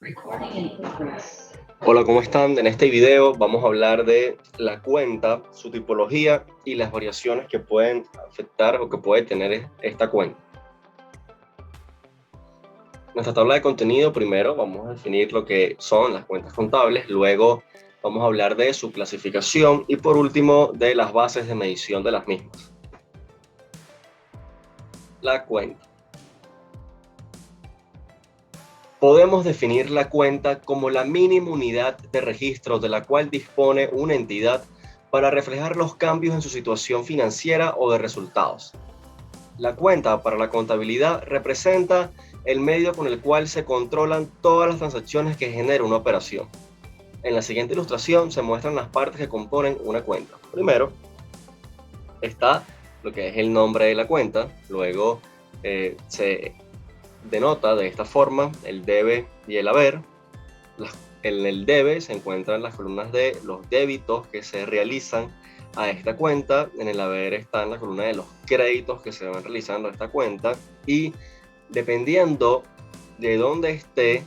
Recording in progress. Hola, ¿cómo están? En este video vamos a hablar de la cuenta, su tipología y las variaciones que pueden afectar o que puede tener esta cuenta. Nuestra tabla de contenido, primero vamos a definir lo que son las cuentas contables, luego vamos a hablar de su clasificación y por último de las bases de medición de las mismas. La cuenta. Podemos definir la cuenta como la mínima unidad de registro de la cual dispone una entidad para reflejar los cambios en su situación financiera o de resultados. La cuenta para la contabilidad representa el medio con el cual se controlan todas las transacciones que genera una operación. En la siguiente ilustración se muestran las partes que componen una cuenta. Primero está lo que es el nombre de la cuenta, luego se denota de esta forma el debe y el haber. En el debe se encuentran las columnas de los débitos que se realizan a esta cuenta, en el haber está en la columna de los créditos que se van realizando a esta cuenta, y dependiendo de dónde esté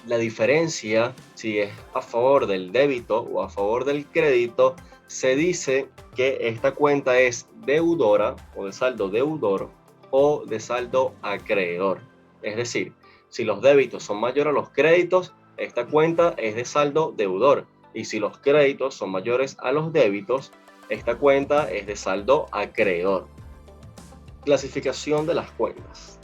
la diferencia, si es a favor del débito o a favor del crédito, se dice que esta cuenta es deudora o de saldo deudor o de saldo acreedor. Es decir, si los débitos son mayores a los créditos, esta cuenta es de saldo deudor. Y si los créditos son mayores a los débitos, esta cuenta es de saldo acreedor. Clasificación de las cuentas.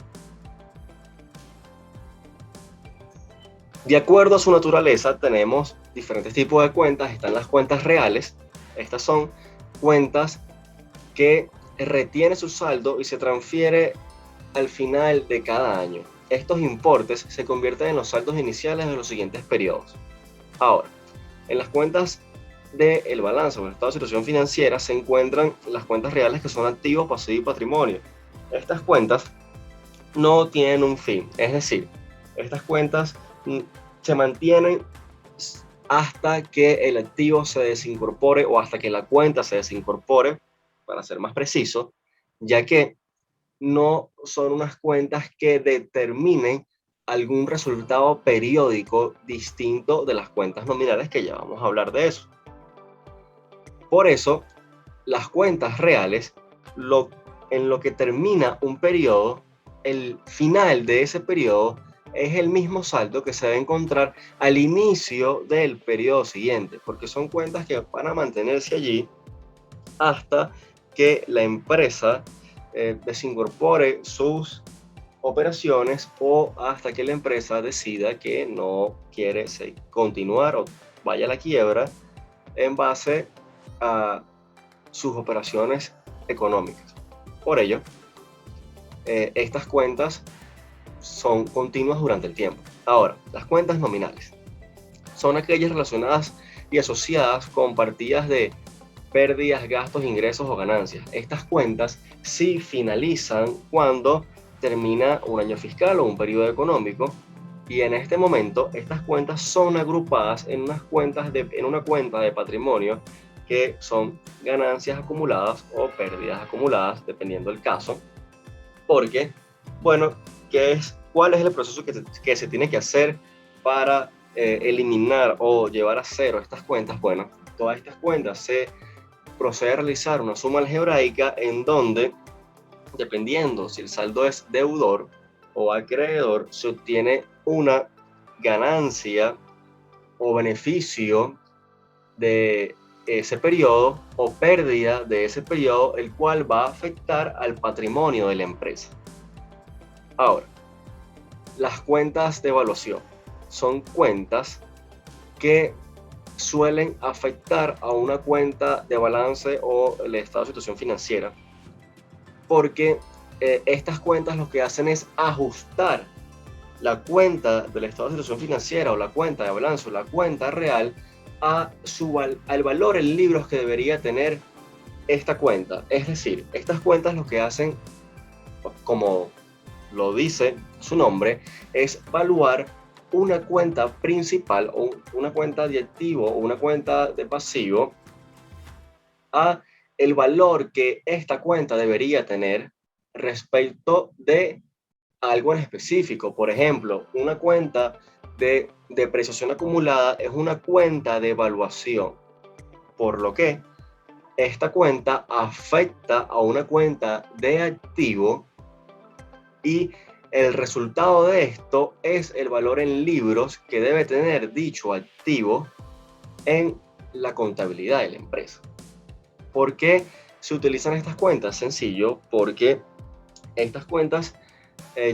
De acuerdo a su naturaleza, tenemos diferentes tipos de cuentas. Están las cuentas reales. Estas son cuentas que retiene su saldo y se transfiere al final de cada año. Estos importes se convierten en los saldos iniciales de los siguientes periodos. Ahora, en las cuentas del balance o el estado de situación financiera se encuentran las cuentas reales, que son activos, pasivos y patrimonio. Estas cuentas no tienen un fin, es decir, estas cuentas se mantienen hasta que el activo se desincorpore o hasta que la cuenta se desincorpore, para ser más preciso, ya que no son unas cuentas que determinen algún resultado periódico distinto de las cuentas nominales, que ya vamos a hablar de eso. Por eso, las cuentas reales, en lo que termina un periodo, el final de ese periodo es el mismo saldo que se debe encontrar al inicio del periodo siguiente, porque son cuentas que van a mantenerse allí hasta que la empresa desincorpore sus operaciones o hasta que la empresa decida que no quiere continuar o vaya a la quiebra en base a sus operaciones económicas. Por ello, estas cuentas son continuas durante el tiempo. Ahora, las cuentas nominales son aquellas relacionadas y asociadas con partidas de pérdidas, gastos, ingresos o ganancias. Estas cuentas sí finalizan cuando termina un año fiscal o un periodo económico, y en este momento estas cuentas son agrupadas en una cuenta de patrimonio, que son ganancias acumuladas o pérdidas acumuladas, dependiendo del caso, porque, bueno, ¿cuál es el proceso que se tiene que hacer para eliminar o llevar a cero estas cuentas? Bueno, todas estas cuentas se procede a realizar una suma algebraica en donde, dependiendo si el saldo es deudor o acreedor, se obtiene una ganancia o beneficio de ese periodo o pérdida de ese periodo, el cual va a afectar al patrimonio de la empresa. Ahora, las cuentas de evaluación son cuentas que suelen afectar a una cuenta de balance o el estado de situación financiera, porque estas cuentas lo que hacen es ajustar la cuenta del estado de situación financiera o la cuenta de balance o la cuenta real al valor en libros que debería tener esta cuenta. Es decir, estas cuentas lo que hacen, como lo dice su nombre, es evaluar una cuenta principal o una cuenta de activo o una cuenta de pasivo a el valor que esta cuenta debería tener respecto de algo en específico. Por ejemplo, una cuenta de depreciación acumulada es una cuenta de evaluación, por lo que esta cuenta afecta a una cuenta de activo y el resultado de esto es el valor en libros que debe tener dicho activo en la contabilidad de la empresa. ¿Por qué se utilizan estas cuentas? Sencillo, porque estas cuentas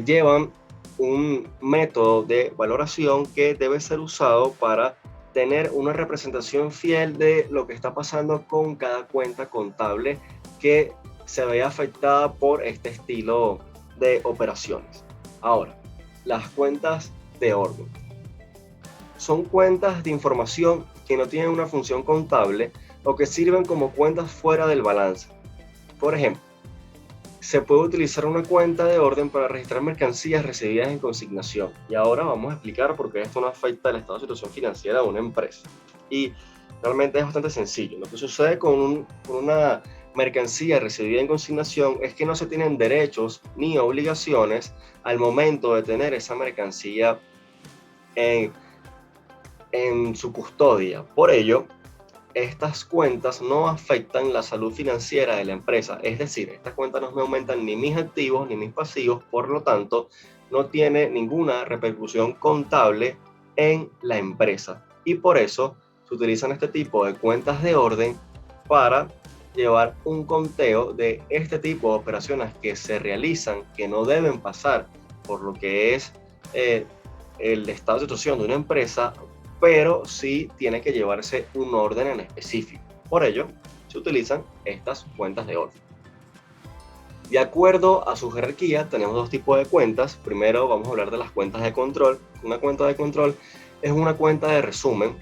llevan un método de valoración que debe ser usado para tener una representación fiel de lo que está pasando con cada cuenta contable que se vea afectada por este estilo de operaciones. Ahora, las cuentas de orden. Son cuentas de información que no tienen una función contable o que sirven como cuentas fuera del balance. Por ejemplo, se puede utilizar una cuenta de orden para registrar mercancías recibidas en consignación. Y ahora vamos a explicar por qué esto no afecta el estado de situación financiera de una empresa. Y realmente es bastante sencillo. Lo que sucede con una mercancía recibida en consignación es que no se tienen derechos ni obligaciones al momento de tener esa mercancía en su custodia. Por ello, estas cuentas no afectan la salud financiera de la empresa, es decir, estas cuentas no me aumentan ni mis activos ni mis pasivos, por lo tanto, no tiene ninguna repercusión contable en la empresa. Y por eso se utilizan este tipo de cuentas de orden para llevar un conteo de este tipo de operaciones que se realizan, que no deben pasar por lo que es el estado de situación de una empresa, pero sí tiene que llevarse un orden en específico. Por ello, se utilizan estas cuentas de orden. De acuerdo a su jerarquía, tenemos dos tipos de cuentas. Primero vamos a hablar de las cuentas de control. Una cuenta de control es una cuenta de resumen.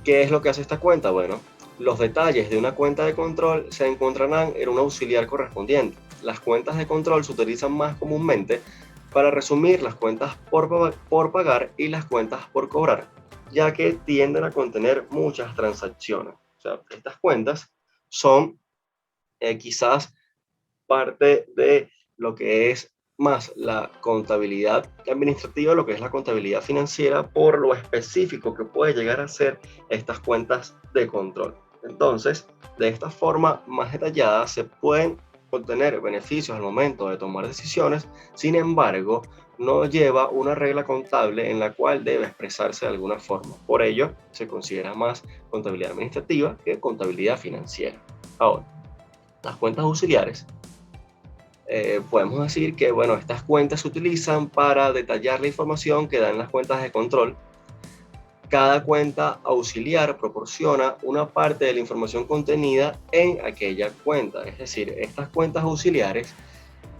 ¿Qué es lo que hace esta cuenta? Bueno, los detalles de una cuenta de control se encontrarán en un auxiliar correspondiente. Las cuentas de control se utilizan más comúnmente para resumir las cuentas por pagar y las cuentas por cobrar, ya que tienden a contener muchas transacciones. O sea, estas cuentas son quizás parte de lo que es más la contabilidad administrativa, lo que es la contabilidad financiera, por lo específico que puede llegar a ser estas cuentas de control. Entonces, de esta forma más detallada se pueden obtener beneficios al momento de tomar decisiones. Sin embargo, no lleva una regla contable en la cual debe expresarse de alguna forma. Por ello, se considera más contabilidad administrativa que contabilidad financiera. Ahora, las cuentas auxiliares, podemos decir que, bueno, estas cuentas se utilizan para detallar la información que dan las cuentas de control. Cada cuenta auxiliar proporciona una parte de la información contenida en aquella cuenta. Es decir, estas cuentas auxiliares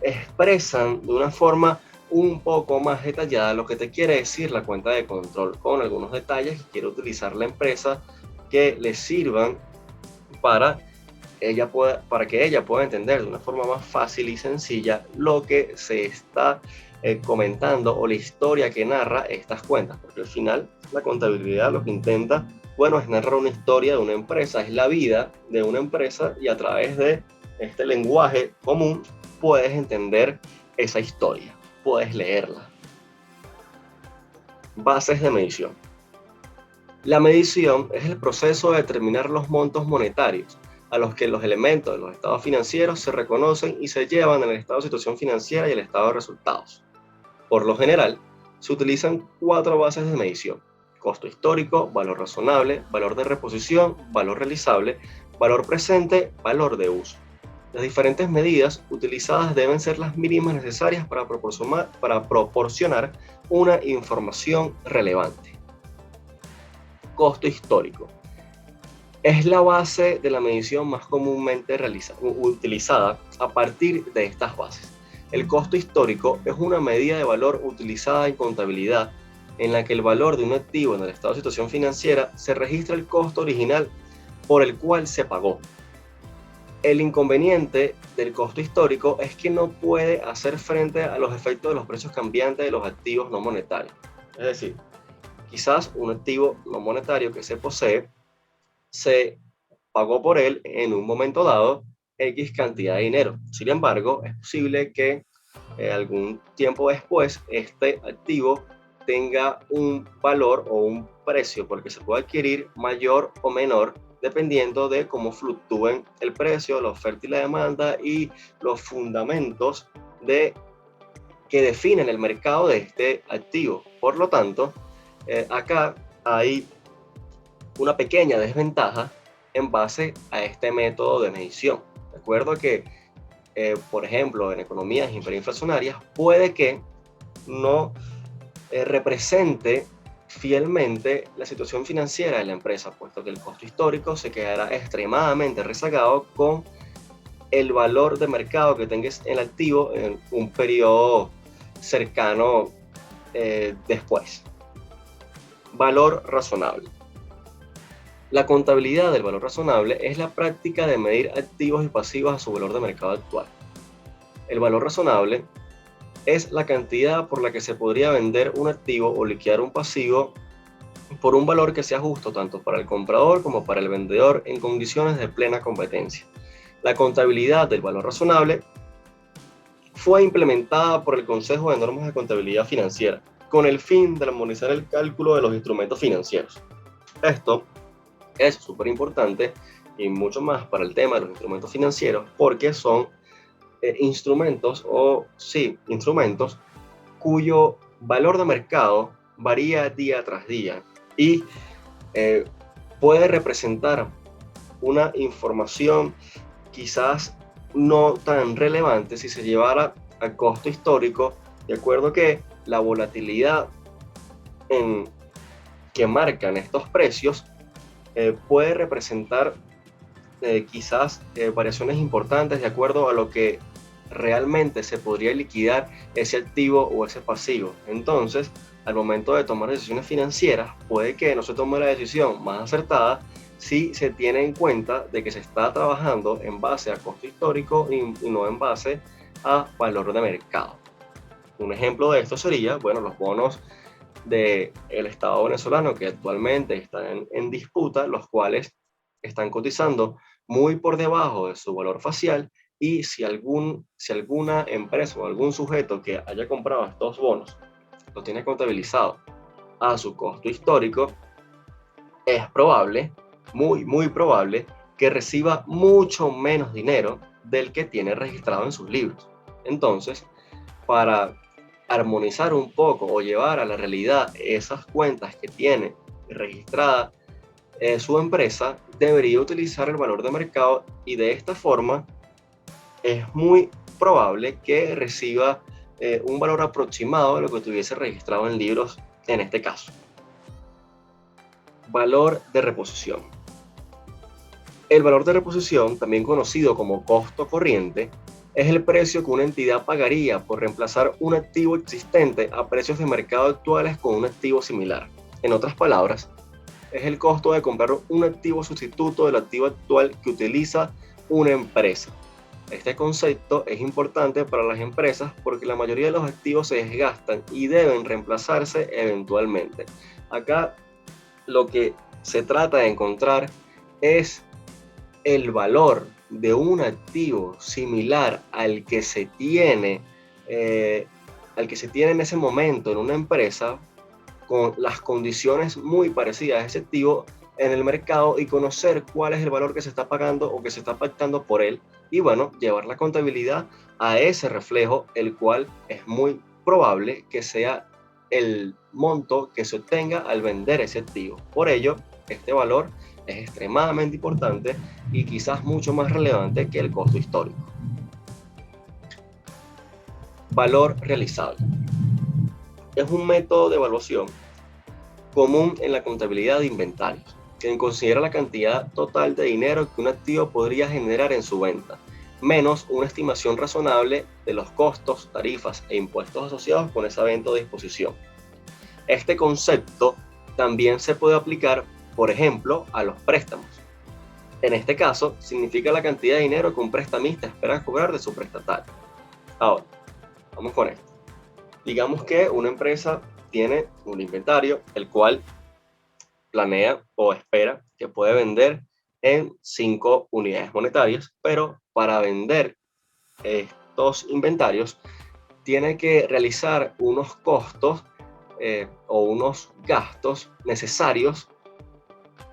expresan de una forma un poco más detallada lo que te quiere decir la cuenta de control, con algunos detalles que quiere utilizar la empresa que le sirvan para que ella pueda entender de una forma más fácil y sencilla lo que se está comentando o la historia que narra estas cuentas, porque al final la contabilidad lo que intenta, bueno, es narrar una historia de una empresa, es la vida de una empresa, y a través de este lenguaje común puedes entender esa historia, puedes leerla. Bases de medición. La medición es el proceso de determinar los montos monetarios a los que los elementos de los estados financieros se reconocen y se llevan en el estado de situación financiera y el estado de resultados. Por lo general, se utilizan 4 bases de medición: costo histórico, valor razonable, valor de reposición, valor realizable, valor presente, valor de uso. Las diferentes medidas utilizadas deben ser las mínimas necesarias para proporcionar una información relevante. Costo histórico. Es la base de la medición más comúnmente utilizada a partir de estas bases. El costo histórico es una medida de valor utilizada en contabilidad en la que el valor de un activo en el estado de situación financiera se registra el costo original por el cual se pagó. El inconveniente del costo histórico es que no puede hacer frente a los efectos de los precios cambiantes de los activos no monetarios. Es decir, quizás un activo no monetario que se posee, se pagó por él en un momento dado X cantidad de dinero. Sin embargo, es posible que algún tiempo después este activo tenga un valor o un precio por el que se puede adquirir mayor o menor, dependiendo de cómo fluctúen el precio, la oferta y la demanda y los fundamentos que definen el mercado de este activo. Por lo tanto, acá hay una pequeña desventaja en base a este método de medición. De acuerdo que, por ejemplo, en economías hiperinflacionarias, puede que no represente fielmente la situación financiera de la empresa, puesto que el costo histórico se quedará extremadamente rezagado con el valor de mercado que tenga el activo en un periodo cercano después. Valor razonable. La contabilidad del valor razonable es la práctica de medir activos y pasivos a su valor de mercado actual. El valor razonable es la cantidad por la que se podría vender un activo o liquidar un pasivo por un valor que sea justo tanto para el comprador como para el vendedor en condiciones de plena competencia. La contabilidad del valor razonable fue implementada por el Consejo de Normas de Contabilidad Financiera con el fin de armonizar el cálculo de los instrumentos financieros. Esto es súper importante y mucho más para el tema de los instrumentos financieros porque son instrumentos cuyo valor de mercado varía día tras día y puede representar una información quizás no tan relevante si se llevara al costo histórico, de acuerdo que la volatilidad que marcan estos precios puede representar quizás variaciones importantes de acuerdo a lo que realmente se podría liquidar ese activo o ese pasivo. Entonces, al momento de tomar decisiones financieras, puede que no se tome la decisión más acertada si se tiene en cuenta de que se está trabajando en base a costo histórico y no en base a valor de mercado. Un ejemplo de esto sería, bueno, los bonos del Estado venezolano que actualmente están en disputa, los cuales están cotizando muy por debajo de su valor facial y si alguna empresa o algún sujeto que haya comprado estos bonos lo tiene contabilizado a su costo histórico, es probable, muy probable, que reciba mucho menos dinero del que tiene registrado en sus libros. Entonces, para armonizar un poco o llevar a la realidad esas cuentas que tiene registrada su empresa, debería utilizar el valor de mercado y de esta forma es muy probable que reciba un valor aproximado de lo que tuviese registrado en libros en este caso. Valor de reposición. El valor de reposición, también conocido como costo corriente, es el precio que una entidad pagaría por reemplazar un activo existente a precios de mercado actuales con un activo similar. En otras palabras, es el costo de comprar un activo sustituto del activo actual que utiliza una empresa. Este concepto es importante para las empresas porque la mayoría de los activos se desgastan y deben reemplazarse eventualmente. Acá lo que se trata de encontrar es el valor de un activo similar al que se tiene en ese momento en una empresa con las condiciones muy parecidas a ese activo en el mercado y conocer cuál es el valor que se está pagando o que se está pactando por él y bueno, llevar la contabilidad a ese reflejo, el cual es muy probable que sea el monto que se obtenga al vender ese activo. Por ello, este valor es extremadamente importante y quizás mucho más relevante que el costo histórico. Valor realizable. Es un método de evaluación común en la contabilidad de inventarios, que considera la cantidad total de dinero que un activo podría generar en su venta, menos una estimación razonable de los costos, tarifas e impuestos asociados con esa venta o disposición. Este concepto también se puede aplicar, por ejemplo, a los préstamos. En este caso, significa la cantidad de dinero que un prestamista espera cobrar de su prestatario. Ahora, vamos con esto. Digamos que una empresa tiene un inventario, el cual planea o espera que puede vender en 5 unidades monetarias, pero para vender estos inventarios tiene que realizar unos costos o unos gastos necesarios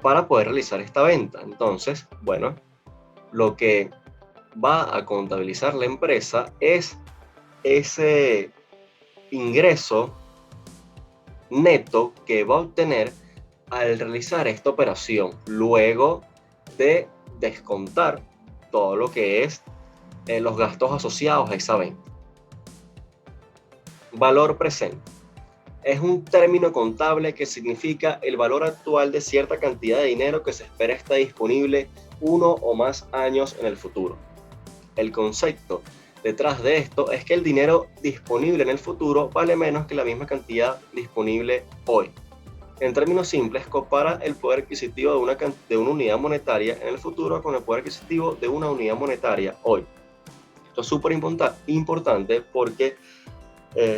para poder realizar esta venta. Entonces, bueno, lo que va a contabilizar la empresa es ese ingreso neto que va a obtener al realizar esta operación, luego de descontar todo lo que es los gastos asociados a esa venta. Valor presente. Es un término contable que significa el valor actual de cierta cantidad de dinero que se espera esté disponible 1 o más años en el futuro. El concepto detrás de esto es que el dinero disponible en el futuro vale menos que la misma cantidad disponible hoy. En términos simples, compara el poder adquisitivo de una unidad monetaria en el futuro con el poder adquisitivo de una unidad monetaria hoy. Esto es súper importante porque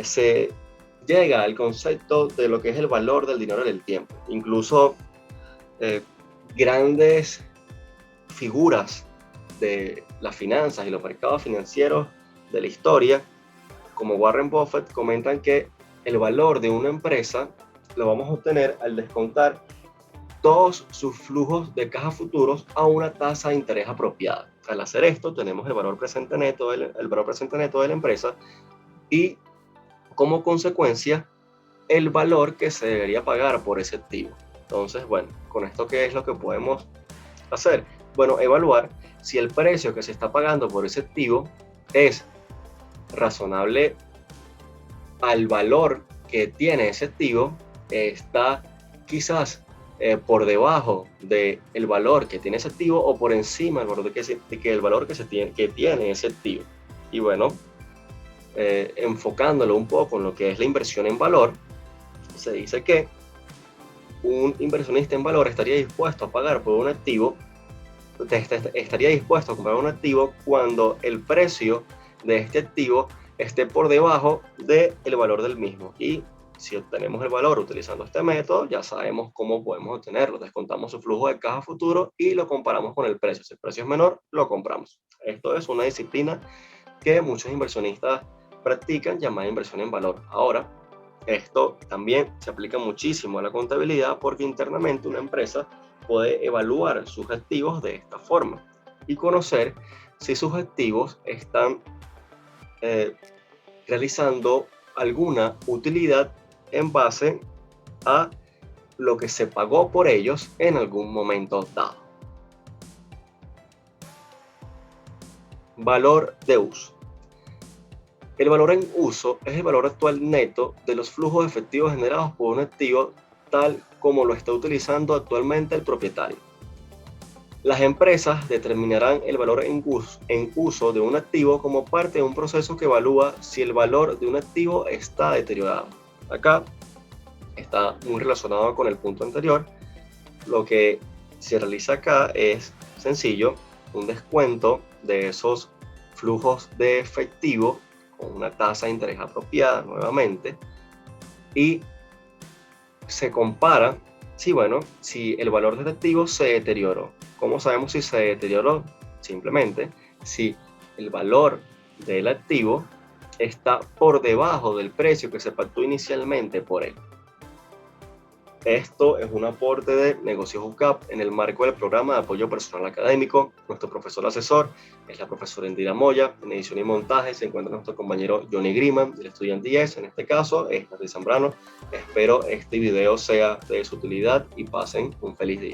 se llega al concepto de lo que es el valor del dinero en el tiempo. Incluso grandes figuras de las finanzas y los mercados financieros de la historia, como Warren Buffett, comentan que el valor de una empresa lo vamos a obtener al descontar todos sus flujos de caja futuros a una tasa de interés apropiada. Al hacer esto, tenemos el valor presente neto de la empresa y, como consecuencia, el valor que se debería pagar por ese activo. Entonces, bueno, con esto, ¿qué es lo que podemos hacer? Bueno, evaluar si el precio que se está pagando por ese activo es razonable al valor que tiene ese activo, está quizás por debajo del valor que tiene ese activo o por encima del valor el valor que tiene ese activo. Y bueno, enfocándolo un poco en lo que es la inversión en valor, se dice que un inversionista en valor estaría dispuesto a pagar por un activo, estaría dispuesto a comprar un activo cuando el precio de este activo esté por debajo del valor del mismo. Y si obtenemos el valor utilizando este método, ya sabemos cómo podemos obtenerlo. Descontamos su flujo de caja futuro y lo comparamos con el precio. Si el precio es menor, lo compramos. Esto es una disciplina que muchos inversionistas practican, llamada inversión en valor. Ahora, esto también se aplica muchísimo a la contabilidad porque internamente una empresa puede evaluar sus activos de esta forma y conocer si sus activos están realizando alguna utilidad en base a lo que se pagó por ellos en algún momento dado. Valor de uso. El valor en uso es el valor actual neto de los flujos efectivos generados por un activo tal como lo está utilizando actualmente el propietario. Las empresas determinarán el valor en uso de un activo como parte de un proceso que evalúa si el valor de un activo está deteriorado. Acá está muy relacionado con el punto anterior. Lo que se realiza acá es sencillo, un descuento de esos flujos de efectivo con una tasa de interés apropiada nuevamente y se compara si el valor del activo se deterioró. ¿Cómo sabemos si se deterioró? Simplemente si el valor del activo está por debajo del precio que se pactó inicialmente por él. Esto es un aporte de Negocios UCAP en el marco del programa de apoyo personal académico. Nuestro profesor asesor es la profesora Indira Moya. En edición y montaje se encuentra nuestro compañero Johnny Griman, del estudiante 10. En este caso es Natalie Zambrano. Espero este video sea de su utilidad y pasen un feliz día.